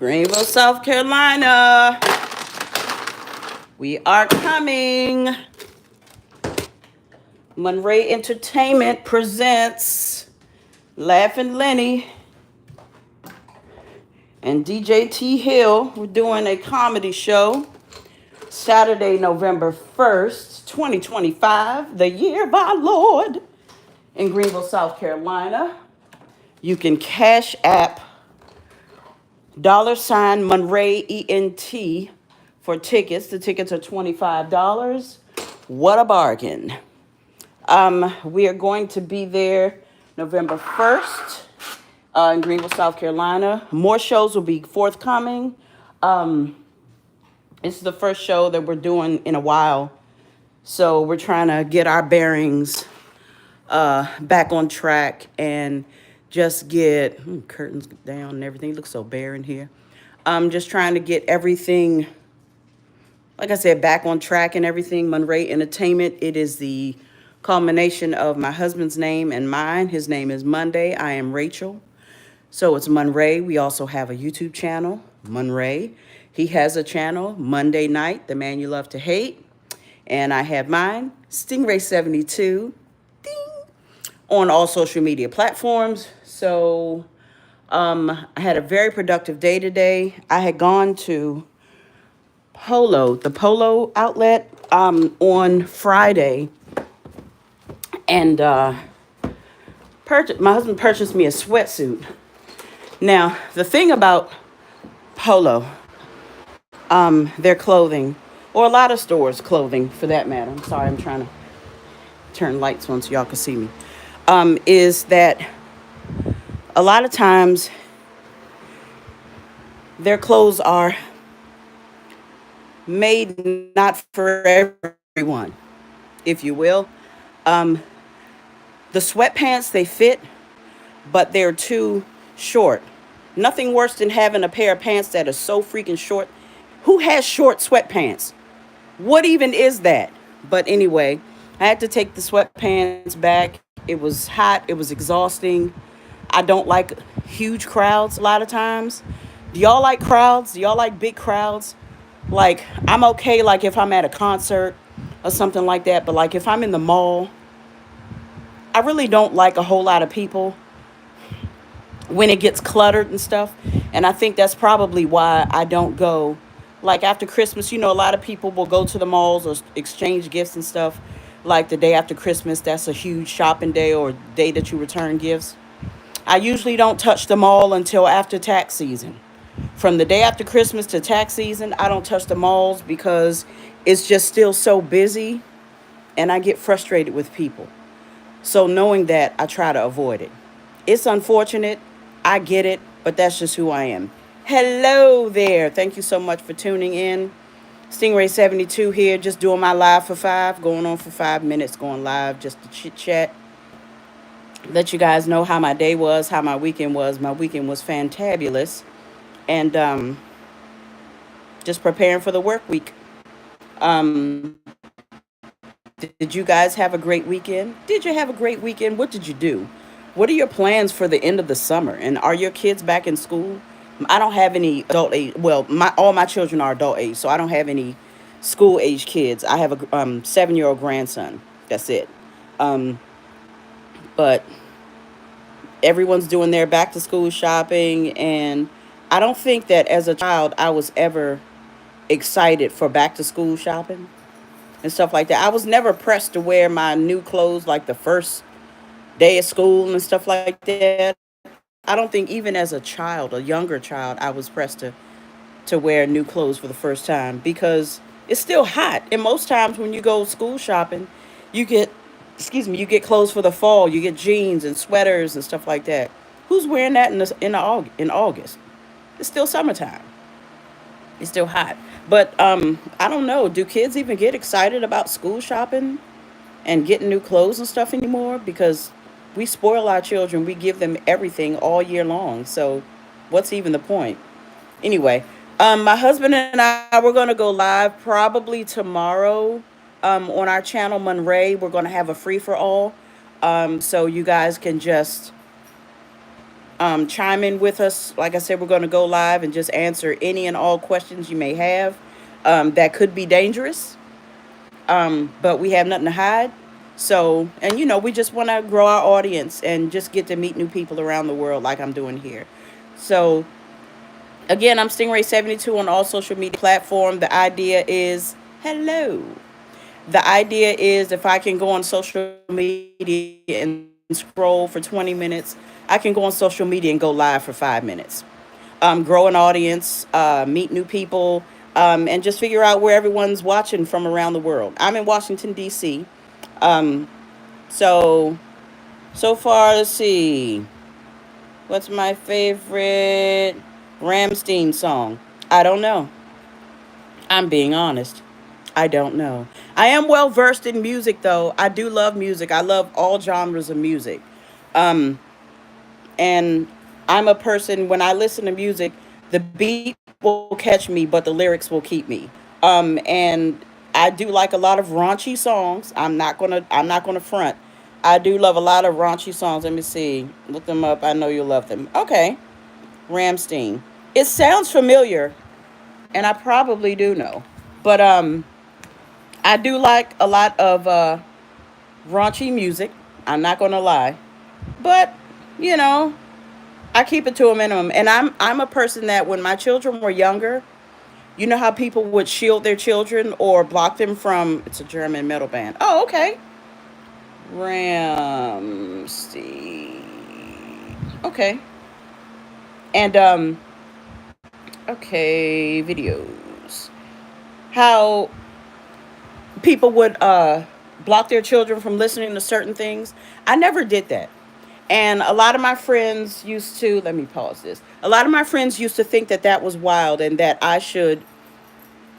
Greenville, South Carolina. We are coming. MunRae Entertainment presents Laughing Lenny and DJ T Hill. We're doing a comedy show Saturday, November 1st, 2025, the year of our Lord, in Greenville, South Carolina. You can cash app $MunRae ENT for tickets. The tickets are $25. What a bargain. We are going to be there November 1st in Greenville, South Carolina. More shows will be forthcoming. It's the first show that we're doing in a while. So we're trying to get our bearings back on track and just get curtains down and everything. It looks so bare in here. Just trying to get everything, like I said, back on track and everything. MunRae Entertainment, it is the culmination of my husband's name and mine. His name is Monday. I am Rachel. So it's MunRae. We also have a YouTube channel, MunRae. He has a channel, Monday Night, The Man You Love to Hate. And I have mine, StingRae72, on all social media platforms. So I had a very productive day today. I had gone to the Polo outlet on Friday, and my husband purchased me a sweatsuit. Now, the thing about Polo, their clothing, or a lot of stores' clothing for that matter, I'm sorry, I'm trying to turn lights on so y'all can see me, is that a lot of times their clothes are made not for everyone, if you will. The sweatpants, they fit, but they're too short. Nothing worse than having a pair of pants that are so freaking short. Who has short sweatpants? What even is that? But anyway, I had to take the sweatpants back. It was hot. It was exhausting. I don't like huge crowds a lot of times. Do y'all like crowds? Do y'all like big crowds? Like, I'm okay, like, if I'm at a concert or something like that. But, like, if I'm in the mall, I really don't like a whole lot of people when it gets cluttered and stuff. And I think that's probably why I don't go. Like, after Christmas, a lot of people will go to the malls or exchange gifts and stuff. Like, the day after Christmas, that's a huge shopping day or day that you return gifts. I usually don't touch the mall until after tax season. From the day after Christmas to tax season, I don't touch the malls because it's just still so busy and I get frustrated with people. So knowing that, I try to avoid it. It's unfortunate. I get it, but that's just who I am. Hello there. Thank you so much for tuning in. StingRae72 here, just doing my live for 5, going on for 5 minutes, going live just to chit chat. Let you guys know how my day was, how my weekend was. My weekend was fantabulous. And just preparing for the work week. Did you guys have a great weekend? Did you have a great weekend? What did you do? What are your plans for the end of the summer? And are your kids back in school? I don't have any adult age. Well, all my children are adult age, so I don't have any school age kids. I have a 7-year-old grandson. That's it. But everyone's doing their back to school shopping, and I don't think that as a child I was ever excited for back to school shopping and stuff like that. I was never pressed to wear my new clothes like the first day of school and stuff like that. I don't think even as a child, a younger child, I was pressed to wear new clothes for the first time because it's still hot. And most times when you go school shopping, you get, you get clothes for the fall. You get jeans and sweaters and stuff like that. Who's wearing that in August? It's still summertime. It's still hot. But I don't know. Do kids even get excited about school shopping and getting new clothes and stuff anymore? Because we spoil our children. We give them everything all year long. So what's even the point? Anyway, my husband and I, we're going to go live probably tomorrow on our channel, MunRae. We're going to have a free-for-all. So you guys can just Chime in with us. Like I said, we're going to go live and just answer any and all questions you may have that could be dangerous, but we have nothing to hide. So, and we just want to grow our audience and just get to meet new people around the world like I'm doing here. So, again, I'm StingRae72 on all social media platform. The idea is hello. The idea is if I can go on social media and scroll for 20 minutes, I can go on social media and go live for 5 minutes. Grow an audience, meet new people, and just figure out where everyone's watching from around the world. I'm in Washington, D.C. Um, so, so far, let's see. What's my favorite Ramstein song? I don't know. I'm being honest. I don't know. I am well versed in music, though. I do love music. I love all genres of music. Um, and I'm a person, when I listen to music, the beat will catch me, but the lyrics will keep me. And I do like a lot of raunchy songs. I'm not gonna front. I do love a lot of raunchy songs. Let me see. Look them up. I know you'll love them. Okay. Ramstein. It sounds familiar, and I probably do know. But I do like a lot of raunchy music. I'm not gonna lie, but you know, I keep it to a minimum. And I'm a person that when my children were younger, you know how people would shield their children or block them from. It's a German metal band. Oh, okay. Ramstein. Okay. And okay, videos. How people would block their children from listening to certain things. I never did that. And a lot of my friends used to, let me pause this. A lot of my friends used to think that that was wild and that I should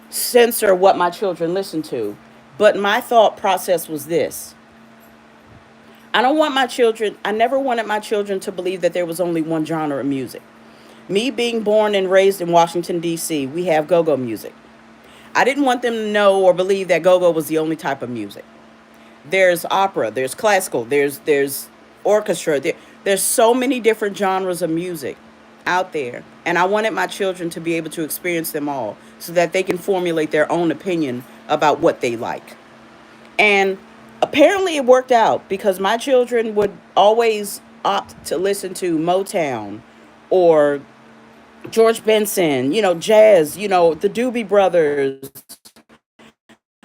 censor what my children listen to. But my thought process was this: I don't want my children, I never wanted my children to believe that there was only one genre of music. Me being born and raised in Washington, D.C., we have go go music. I didn't want them to know or believe that go go was the only type of music. There's opera, there's classical, there's orchestra. There's so many different genres of music out there, and I wanted my children to be able to experience them all so that they can formulate their own opinion about what they like. And apparently it worked out because my children would always opt to listen to Motown or George Benson, jazz, the Doobie Brothers,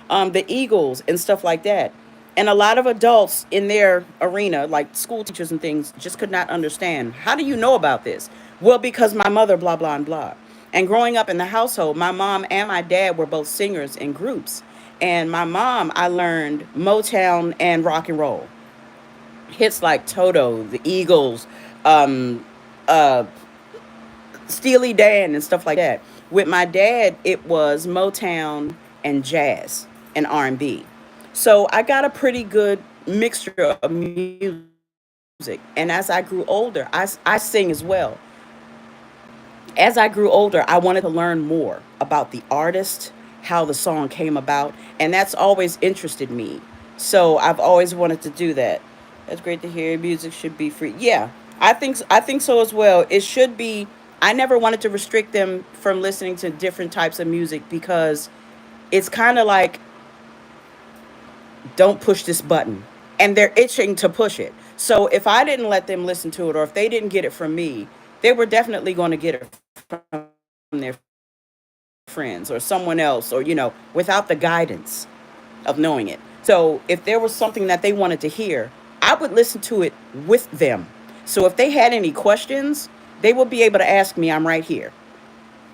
the Eagles, and stuff like that. And a lot of adults in their arena, like school teachers and things, just could not understand. How do you know about this? Well, because my mother, blah, blah, and blah. And growing up in the household, my mom and my dad were both singers in groups. And my mom, I learned Motown and rock and roll. Hits like Toto, the Eagles, um, uh, Steely Dan, and stuff like that. With my dad, it was Motown and jazz and R&B. So I got a pretty good mixture of music. And as I grew older, I sing as well. As I grew older, I wanted to learn more about the artist, how the song came about, and that's always interested me. So I've always wanted to do that. That's great to hear. Music should be free. Yeah, I think so as well. It should be. I never wanted to restrict them from listening to different types of music because it's kind of like don't push this button, and they're itching to push it. So if I didn't let them listen to it or if they didn't get it from me, they were definitely going to get it from their friends or someone else, or without the guidance of knowing it. So if there was something that they wanted to hear, I would listen to it with them. So if they had any questions, they would be able to ask me. I'm right here.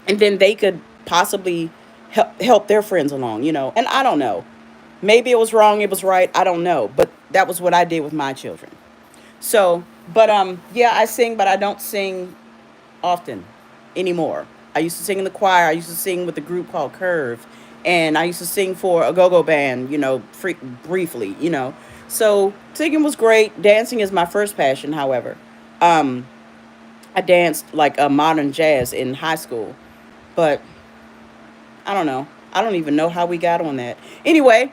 And then they could possibly help their friends along. And I don't know. Maybe it was wrong, it was right, I don't know. But that was what I did with my children. So, but yeah, I sing, but I don't sing often anymore. I used to sing in the choir. I used to sing with a group called Curve, and I used to sing for a go-go band. Briefly. So singing was great. Dancing is my first passion. However, um, I danced like a modern jazz in high school, but I don't know. I don't even know how we got on that. Anyway,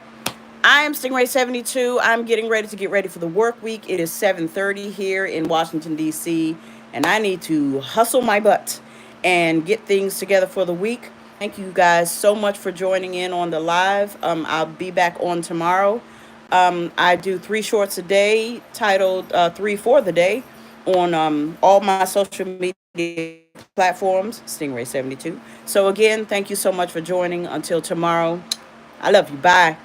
I am StingRae72. I'm getting ready to get ready for the work week. It is 7:30 here in Washington, D.C., and I need to hustle my butt and get things together for the week. Thank you guys so much for joining in on the live. I'll be back on tomorrow. I do 3 shorts a day titled 3 for the Day on all my social media platforms, StingRae72. So again, thank you so much for joining. Until tomorrow, I love you. Bye.